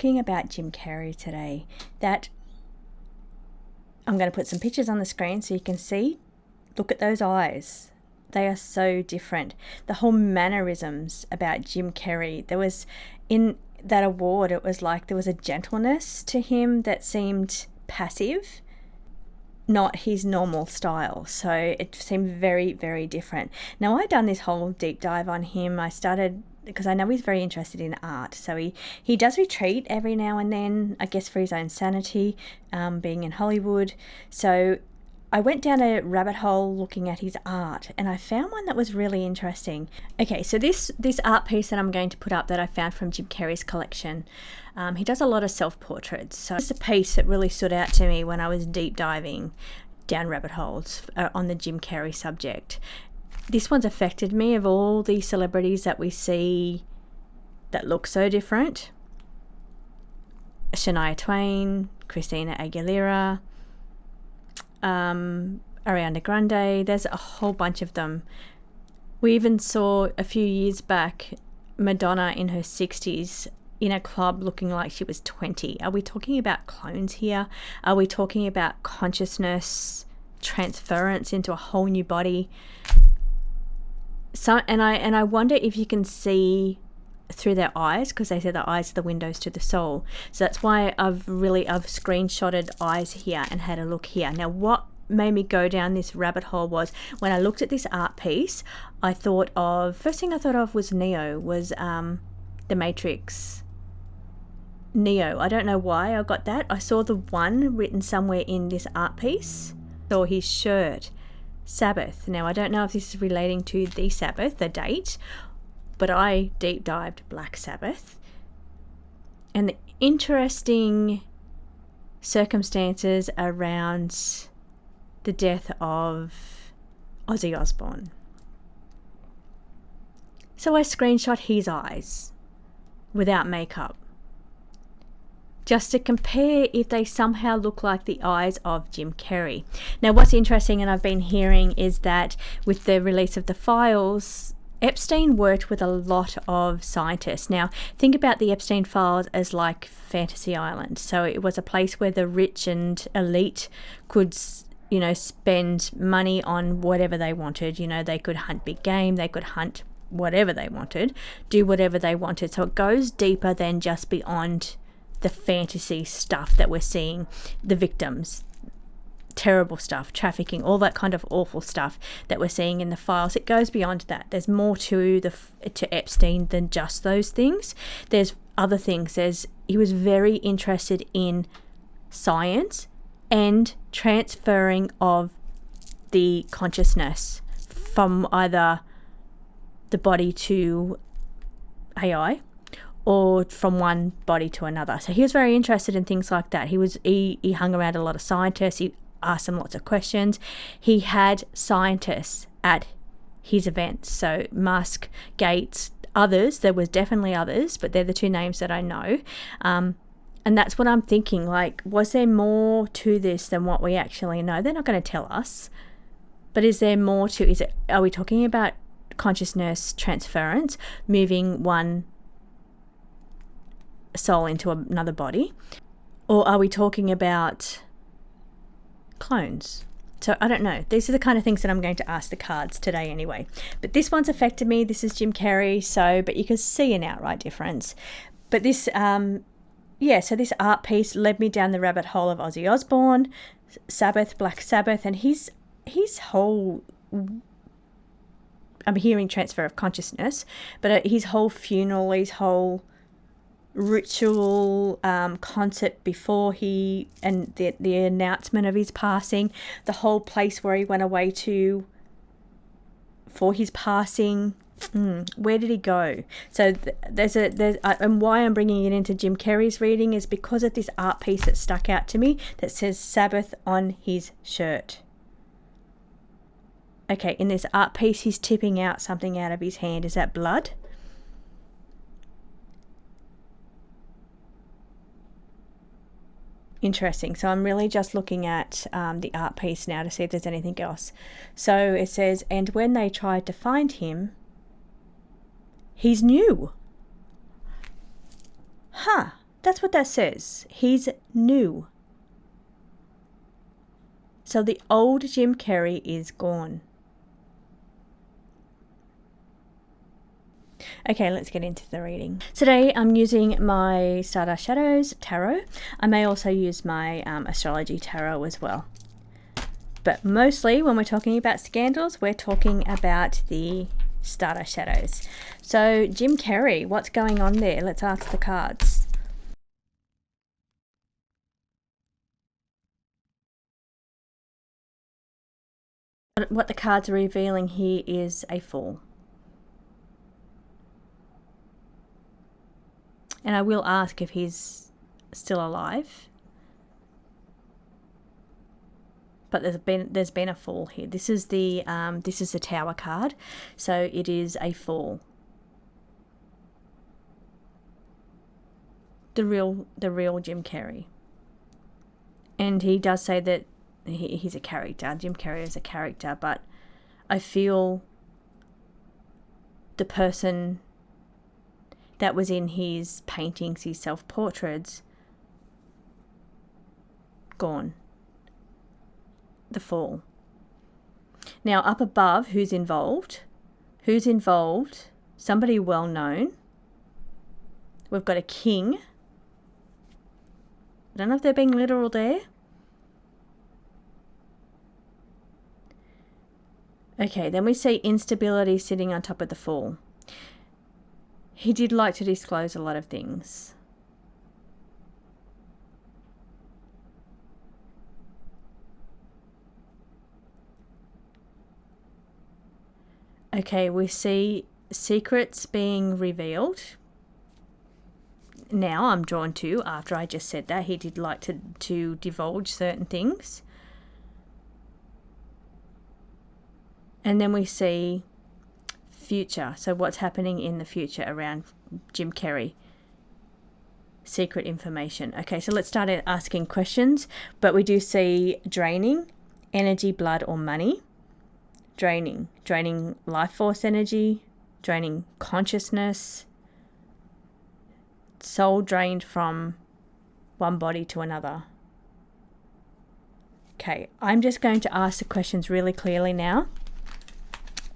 talking about Jim Carrey today. That I'm going to put some pictures on the screen so you can see. Look at those eyes. They are so different. The whole mannerisms about Jim Carrey. There was, in that award, it was like there was a gentleness to him that seemed passive, not his normal style. So it seemed very, very different. Now, I'd done this whole deep dive on him. I started because I know he's very interested in art. So he does retreat every now and then, I guess for his own sanity, being in Hollywood. So I went down a rabbit hole looking at his art, and I found one that was really interesting. Okay, so this art piece that I'm going to put up that I found from Jim Carrey's collection, he does a lot of self-portraits. So it's a piece that really stood out to me when I was deep diving down rabbit holes on the Jim Carrey subject. This one's affected me, of all these celebrities that we see that look so different. Shania Twain, Christina Aguilera, Ariana Grande, there's a whole bunch of them. We even saw a few years back Madonna in her 60s in a club looking like she was 20. Are we talking about clones here? Are we talking about consciousness transference into a whole new body? So, and I wonder if you can see through their eyes, because they say the eyes are the windows to the soul. So that's why I've screenshotted eyes here and had a look here. Now, what made me go down this rabbit hole was when I looked at this art piece, first thing I thought of was Neo, was The Matrix. Neo. I don't know why I got that. I saw the one written somewhere in this art piece. Saw his shirt. Sabbath. Now, I don't know if this is relating to the Sabbath, the date, but I deep dived Black Sabbath. And the interesting circumstances around the death of Ozzy Osbourne. So I screenshot his eyes without makeup, just to compare if they somehow look like the eyes of Jim Carrey. Now, what's interesting, and I've been hearing, is that with the release of the files, Epstein worked with a lot of scientists. Now, think about the Epstein files as like Fantasy Island. So it was a place where the rich and elite could, spend money on whatever they wanted. They could hunt big game, they could hunt whatever they wanted, do whatever they wanted. So it goes deeper than just beyond the fantasy stuff that we're seeing, the victims, terrible stuff, trafficking, all that kind of awful stuff that we're seeing in the files. It goes beyond that. There's more to Epstein than just those things. There's other things. He was very interested in science and transferring of the consciousness from either the body to AI or from one body to another. So he was very interested in things like that. He hung around a lot of scientists. He asked them lots of questions. He had scientists at his events. So Musk, Gates, others. There was definitely others, but they're the two names that I know. And that's what I'm thinking. Like, was there more to this than what we actually know? They're not going to tell us. But is there more to? Are we talking about consciousness transference, moving one soul into another body, or are we talking about clones? So I don't know. These are the kind of things that I'm going to ask the cards today anyway. But this one's affected me. This is Jim Carrey, but you can see an outright difference. But this so this art piece led me down the rabbit hole of Ozzy Osbourne, Sabbath, Black Sabbath, and his whole, I'm hearing transfer of consciousness, but his whole funeral, his whole ritual concept before the announcement of his passing, the whole place where he went away to for his passing. Where did he go? So and why I'm bringing it into Jim Carrey's reading is because of this art piece that stuck out to me that says Sabbath on his shirt. Okay, in this art piece, he's tipping out something out of his hand. Is that blood? Interesting. So I'm really just looking at the art piece now to see if there's anything else. So it says, and when they tried to find him, he's new. That's what that says. He's new. So the old Jim Carrey is gone. Okay, let's get into the reading. Today I'm using my Stardust Shadows Tarot. I may also use my astrology tarot as well. But mostly when we're talking about scandals, we're talking about the Stardust Shadows. So Jim Carrey, what's going on there? Let's ask the cards. What the cards are revealing here is a Fool. And I will ask if he's still alive. But there's been a Fool here. This is the Tower card, so it is a Fool. The real Jim Carrey. And he does say that he's a character. Jim Carrey is a character, but I feel the person that was in his paintings, his self-portraits, gone. The Fool. Now up above, who's involved? Who's involved? Somebody well known. We've got a king. I don't know if they're being literal there. Okay, then we see instability sitting on top of the Fool. He did like to disclose a lot of things. Okay, we see secrets being revealed. Now I'm drawn to, after I just said that, he did like to divulge certain things. And then we see future. So what's happening in the future around Jim Carrey? Secret information. Okay, so let's start asking questions. But we do see draining, energy, blood, or money. Draining life force energy, draining consciousness, soul drained from one body to another. Okay, I'm just going to ask the questions really clearly now.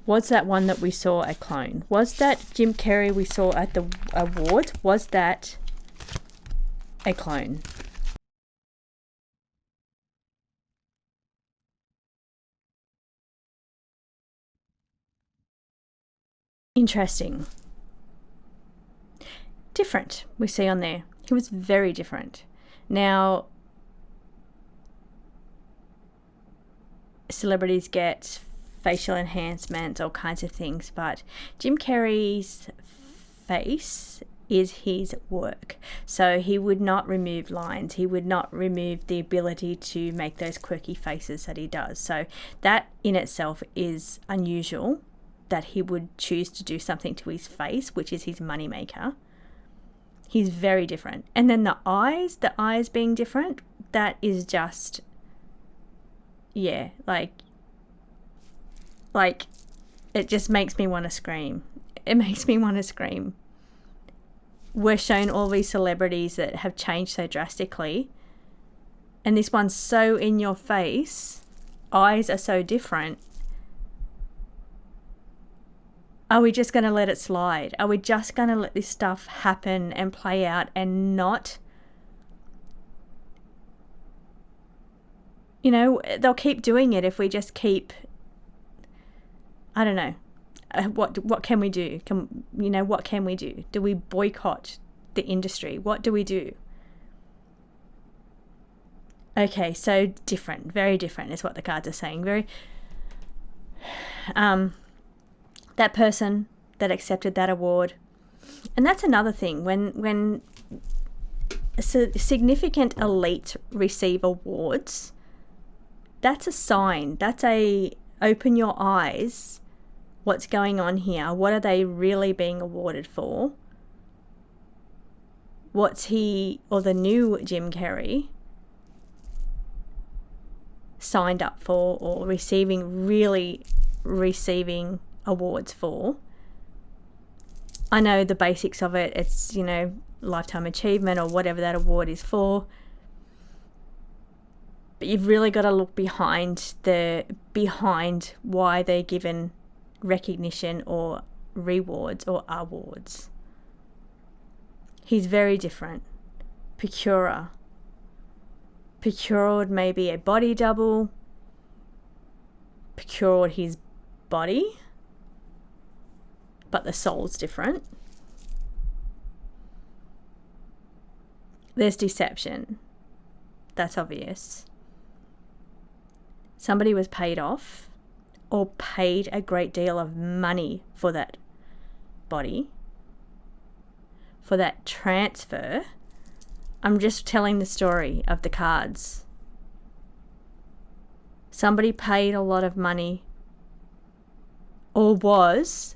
Was that one that we saw a clone? Was that Jim Carrey we saw at the awards? Was that a clone? Interesting. Different, we see on there. He was very different. Now, celebrities get facial enhancements, all kinds of things, but Jim Carrey's face is his work. So he would not remove lines. He would not remove the ability to make those quirky faces that he does. So that in itself is unusual, that he would choose to do something to his face, which is his moneymaker. He's very different. And then the eyes being different, that is just, yeah, like it just makes me want to scream. It makes me want to scream. We're shown all these celebrities that have changed so drastically, and this one's so in your face. Eyes are so different. Are we just going to let it slide? Are we just going to let this stuff happen and play out and not, they'll keep doing it if we just keep, I don't know. What can we do? What can we do? Do we boycott the industry? What do we do? Okay, so different, very different is what the cards are saying. Very, that person that accepted that award. And that's another thing. When a significant elite receive awards, that's a sign. That's a open your eyes. What's going on here? What are they really being awarded for? What's he or the new Jim Carrey signed up for or receiving awards for? I know the basics of it. It's, lifetime achievement or whatever that award is for. But you've really got to look behind why they're given recognition or rewards or awards. He's very different. Procurer may be a body double, procured his body, but the soul's different. There's deception. That's obvious. Somebody was paid off or paid a great deal of money for that body, for that transfer. I'm just telling the story of the cards. Somebody paid a lot of money or was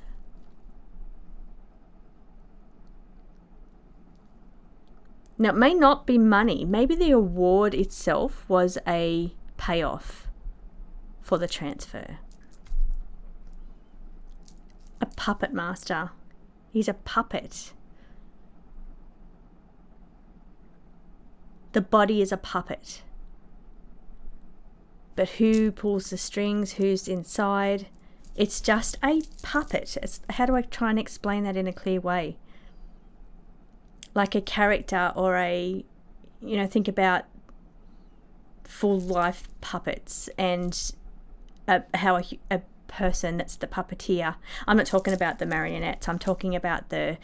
now, it may not be money. Maybe the award itself was a payoff for the transfer. A puppet master. He's a puppet. The body is a puppet. But who pulls the strings? Who's inside? It's just a puppet. How do I try and explain that in a clear way? Like a character or think about full life puppets and how a person that's the puppeteer. I'm not talking about the marionettes. I'm talking about the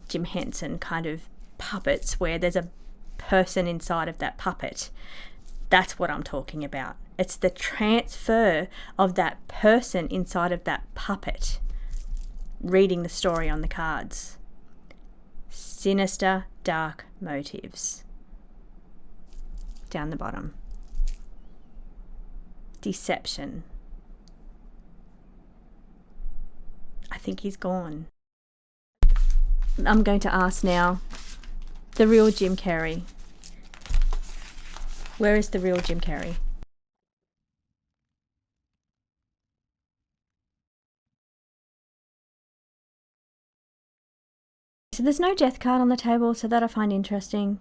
Jim Henson kind of puppets where there's a person inside of that puppet. That's what I'm talking about. It's the transfer of that person inside of that puppet. Reading the story on the cards. Sinister, dark motives. Down the bottom. Deception. I think he's gone. I'm going to ask now, the real Jim Carrey. Where is the real Jim Carrey? So there's no death card on the table, so that I find interesting.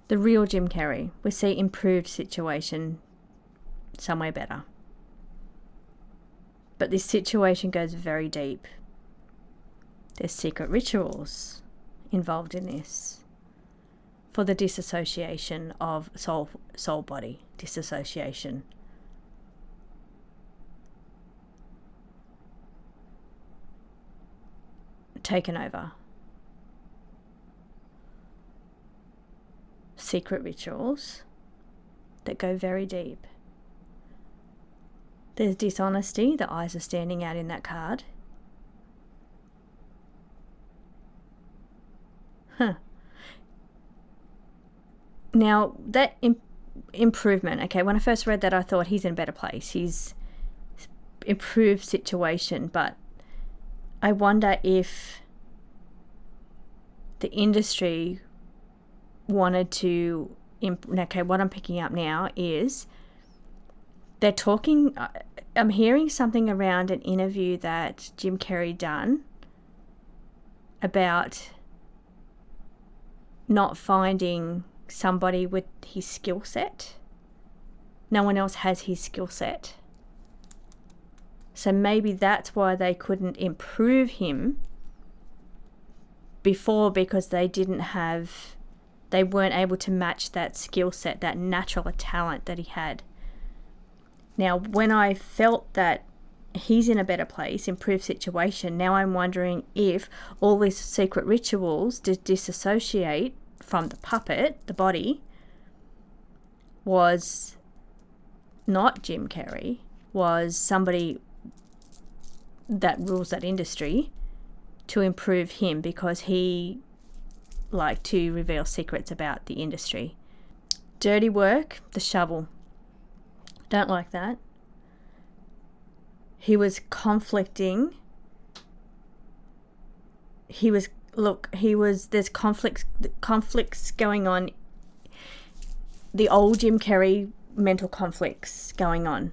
The real Jim Carrey. We see improved situation, somewhere better. But this situation goes very deep. There's secret rituals involved in this for the disassociation of soul body disassociation. Taken over. Secret rituals that go very deep. There's dishonesty. The eyes are standing out in that card. Now, that improvement, okay, when I first read that, I thought he's in a better place. He's improved situation, but I wonder if the industry wanted to... Okay, what I'm picking up now is they're talking... I'm hearing something around an interview that Jim Carrey done about not finding somebody with his skill set. No one else has his skill set. So maybe that's why they couldn't improve him before, because they weren't able to match that skill set, that natural talent that he had. Now, when I felt that he's in a better place, improved situation, now I'm wondering if all these secret rituals to disassociate from the puppet, the body, was not Jim Carrey, was somebody that rules that industry, to improve him because he liked to reveal secrets about the industry. Dirty work, the shovel. Don't like that. He was conflicting. There's conflicts going on. The old Jim Carrey mental conflicts going on.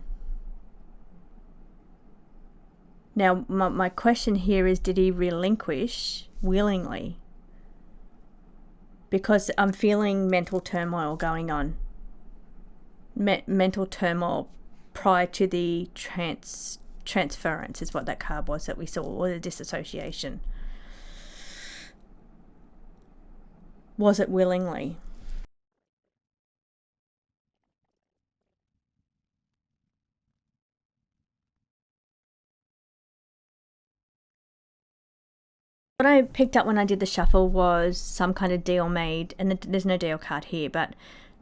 Now, my question here is, did he relinquish willingly? Because I'm feeling mental turmoil going on. Mental turmoil prior to the transference is what that card was that we saw, or the disassociation. Was it willingly? What I picked up when I did the shuffle was some kind of deal made, and there's no deal card here, but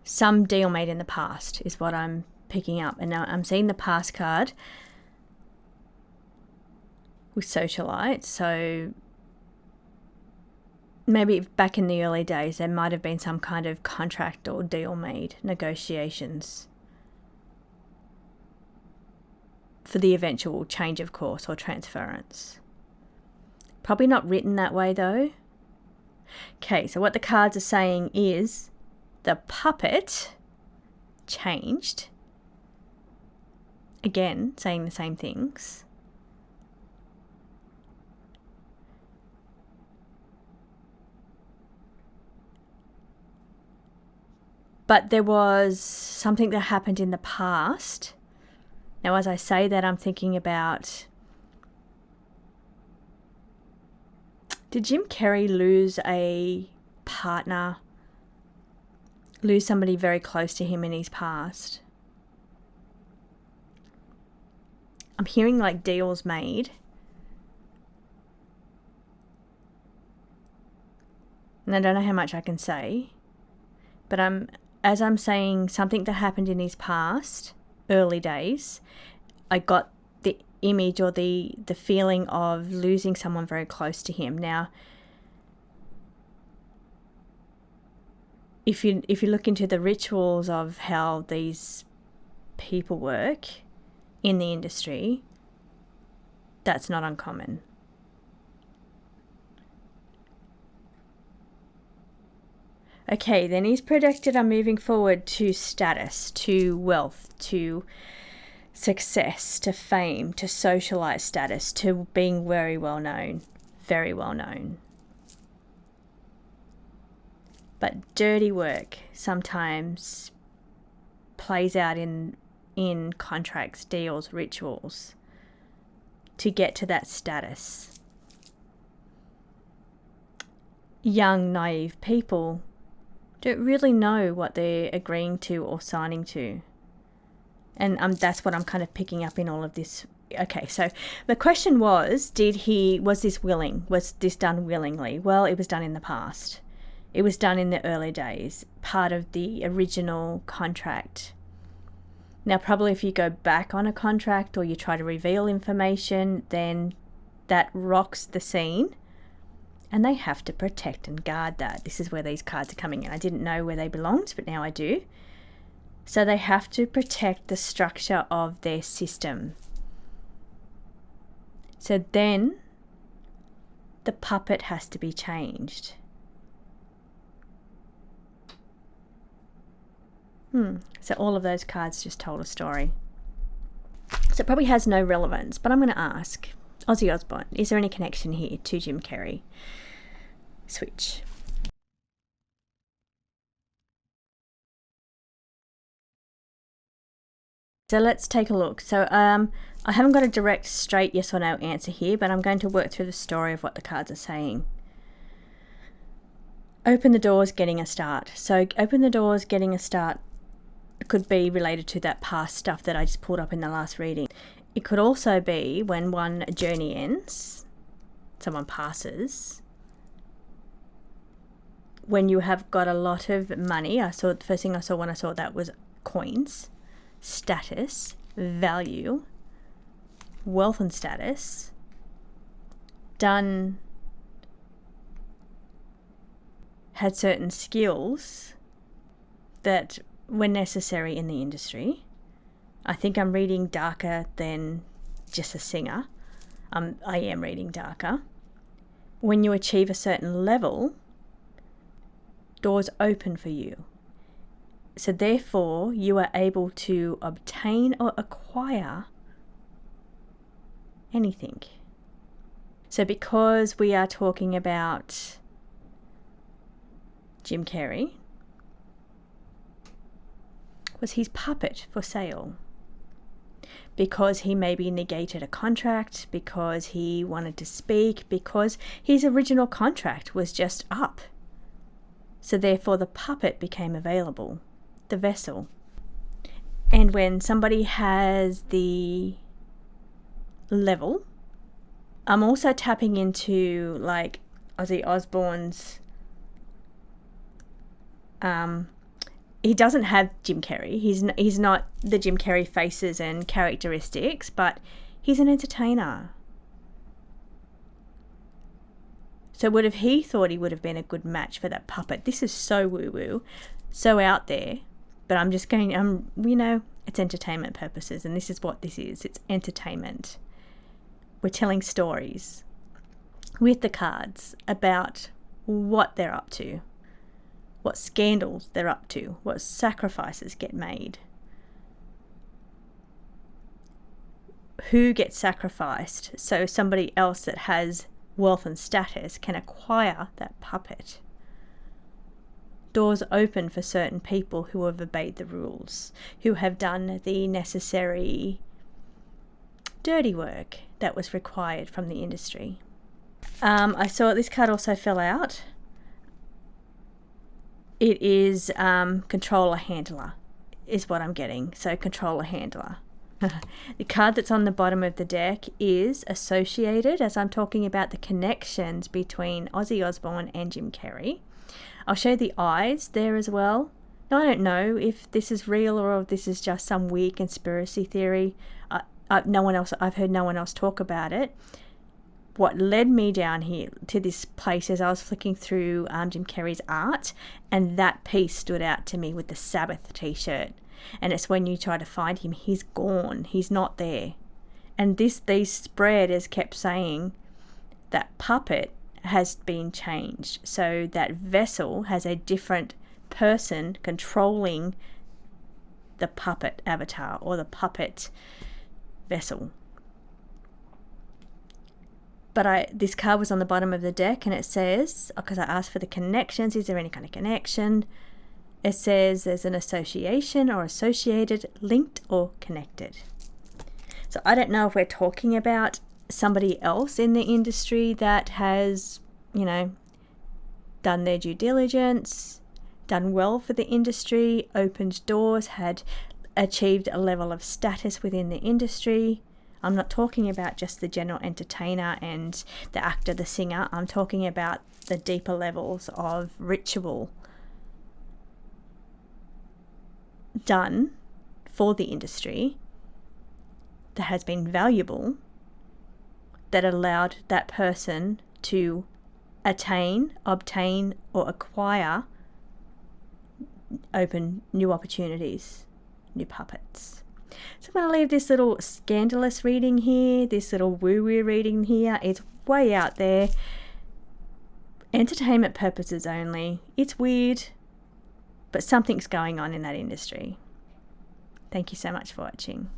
some deal made in the past is what I'm picking up. And now I'm seeing the past card with socialite, so maybe back in the early days there might have been some kind of contract or deal made, negotiations for the eventual change of course or transference. Probably not written that way though. Okay, so what the cards are saying is the puppet changed. Again, saying the same things. But there was something that happened in the past. Now, as I say that, I'm thinking about, did Jim Carrey lose a partner, lose somebody very close to him in his past? I'm hearing like deals made. And I don't know how much I can say, but as I'm saying something that happened in his past, early days, I got the image or the feeling of losing someone very close to him. Now, if you look into the rituals of how these people work in the industry, that's not uncommon. Okay, then he's predicted I'm moving forward to status, to wealth, to success, to fame, to socialite status, to being very well known, very well known. But dirty work sometimes plays out in contracts, deals, rituals to get to that status. Young, naive people don't really know what they're agreeing to or signing to. And that's what I'm kind of picking up in all of this. Okay, so the question was, was this willing? Was this done willingly? Well, it was done in the past. It was done in the early days, part of the original contract. Now, probably if you go back on a contract or you try to reveal information, then that rocks the scene. And they have to protect and guard that. This is where these cards are coming in. I didn't know where they belonged, but now I do. So they have to protect the structure of their system. So then the puppet has to be changed. So all of those cards just told a story. So it probably has no relevance, but I'm going to ask Ozzy Osbourne, is there any connection here to Jim Carrey? Switch. So let's take a look. So I haven't got a direct straight yes or no answer here, but I'm going to work through the story of what the cards are saying. Open the doors, getting a start. So open the doors, getting a start could be related to that past stuff that I just pulled up in the last reading. It could also be when one journey ends, someone passes, when you have got a lot of money. The first thing I saw when I saw that was coins, status, value, wealth and status, had certain skills that were necessary in the industry. I think I'm reading darker than just a singer. I am reading darker. When you achieve a certain level, doors open for you. So therefore, you are able to obtain or acquire anything. So because we are talking about Jim Carrey, was his puppet for sale? Because he maybe negated a contract, because he wanted to speak, because his original contract was just up. So therefore the puppet became available, the vessel. And when somebody has the level, I'm also tapping into like Ozzy Osbourne's, he doesn't have Jim Carrey. He's not the Jim Carrey faces and characteristics, but he's an entertainer. So what if he thought he would have been a good match for that puppet? This is so woo-woo, so out there, but I'm just going, it's entertainment purposes, and this is what this is. It's entertainment. We're telling stories with the cards about what they're up to, what scandals they're up to, what sacrifices get made, who gets sacrificed so somebody else that has wealth and status can acquire that puppet. Doors open for certain people who have obeyed the rules, who have done the necessary dirty work that was required from the industry. I saw this card also fell out. It is controller handler is what I'm getting. So controller handler. The card that's on the bottom of the deck is associated, as I'm talking about the connections between Ozzy Osbourne and Jim Carrey. I'll show the eyes there as well. Now, I don't know if this is real or if this is just some weird conspiracy theory. I've heard no one else talk about it. What led me down here to this place is I was flicking through Jim Carrey's art, and that piece stood out to me with the Sabbath t-shirt. And it's when you try to find him, he's gone. He's not there. And these spreaders kept saying that puppet has been changed. So that vessel has a different person controlling the puppet avatar or the puppet vessel. But this card was on the bottom of the deck, and it says, because I asked for the connections, is there any kind of connection? It says there's an association or associated, linked or connected. So I don't know if we're talking about somebody else in the industry that has, done their due diligence, done well for the industry, opened doors, had achieved a level of status within the industry. I'm not talking about just the general entertainer and the actor, the singer. I'm talking about the deeper levels of ritual done for the industry that has been valuable, that allowed that person to obtain or acquire, open new opportunities, new puppets. So I'm going to leave this little scandalous reading here, this little woo-woo reading here. It's way out there. Entertainment purposes only. It's weird, but something's going on in that industry. Thank you so much for watching.